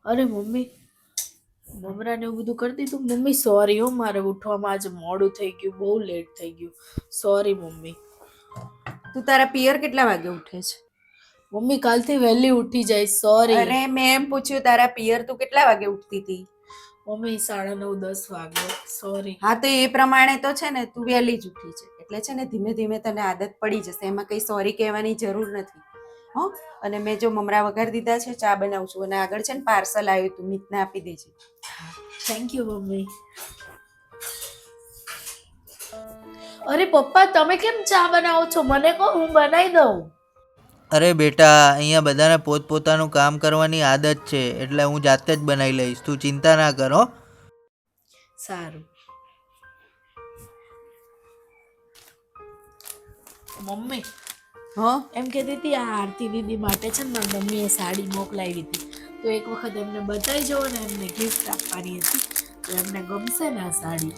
અરે મમ્મી, મમરાને એવું બધું કરતી તું. મમ્મી સોરી હો, મારે ઉઠવામાં આજે મોડું થઈ ગયું, બહુ લેટ થઈ ગયું. Sorry mummy. તું તારા પિયર કેટલા વાગે ઉઠે છે? મમ્મી કાલથી વહેલી ઉઠી જાય, સોરી. અરે મેં એમ પૂછ્યું તારા પિયર તું કેટલા વાગે ઉઠતી હતી? મમ્મી 9:30-10 વાગે, સોરી. હા તો એ પ્રમાણે તો છે ને તું વહેલી જ ઉઠી છે, એટલે છે ને ધીમે ધીમે તને આદત પડી જશે, એમાં કઈ સોરી કહેવાની જરૂર નથી. હો, અને મેં જો મમરા વઘાર દીધા છે, ચા બનાવું છું, અને આગળ છે ને પાર્સલ આવ્યું તું, મિતને આપી દેજે. Thank you mummy. અરે પપ્પા, તમે કેમ ચા બનાવો છો? મને કહો, હું બનાવી દઉં. અરે બેટા, અહીંયા બધાને પોતપોતાનું કામ કરવાની આદત છે, એટલે હું જાતે જ બનાવી લઈશ, તું ચિંતા ના કર હો. સારું. મમ્મી હા એમ કહેતી હતી, આ આરતી દીદી માટે છે ને મારી મમ્મીએ સાડી મોકલાવી હતી, તો એક વખત એમને બતાવી જવો ને, એમને ગિફ્ટ આપવાની હતી, તો એમને ગમશે ને આ સાડી?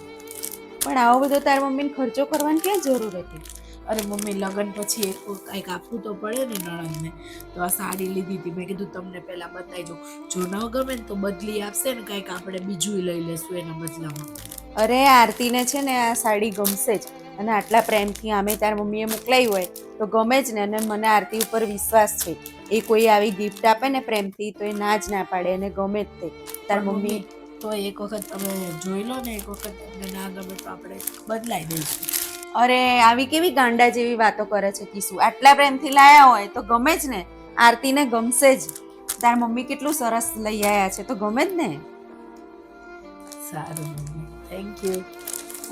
પણ આવો બધો તારા મમ્મીને ખર્ચો કરવાની ક્યાં જરૂર હતી? અરે મમ્મી, લગ્ન પછી એક કંઈક આપવું તો પડે ને નણંદને, તો આ સાડી લીધી હતી. મેં કીધું તમને પહેલાં બતાવી જો, જો ન ગમે ને તો બદલી આપશે ને, કંઈક આપણે બીજું લઈ લેશું એના બદલામાં. અરે આરતીને છે ને આ સાડી ગમશે જ, અને આટલા પ્રેમથી આમે તારા મમ્મીએ મોકલાવી હોય તો ગમે જ ને. અને મને આરતી ઉપર વિશ્વાસ છે, એ કોઈ આવી ગિફ્ટ આપે ને પ્રેમથી તો એ ના જ ના પાડે, અને ગમે જ તે. તાર મમ્મી તો એક વખત તમે જોઈ લો ને, એક વખત તમને ના ગમે તો આપણે બદલાઈ દઈશું. અરે આવી કેવી ગાંડા જેવી વાતો કરે છે કીશું, આટલા પ્રેમથી લાયા હોય તો ગમે જ ને, આરતીને ગમશે જ. તાર મમ્મી કેટલું સરસ લઈ આવ્યા છે, તો ગમે જ ને. સારું મમ્મી, થેન્ક યુ.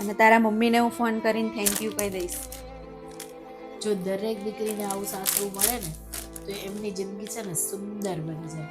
અને તારા મમ્મીને હું ફોન કરીને થેન્ક યુ કહી દઈશ. જો દરેક દીકરીને આવું સાસરું મળે ને, તો એમની જિંદગી છે ને સુંદર બની જાય.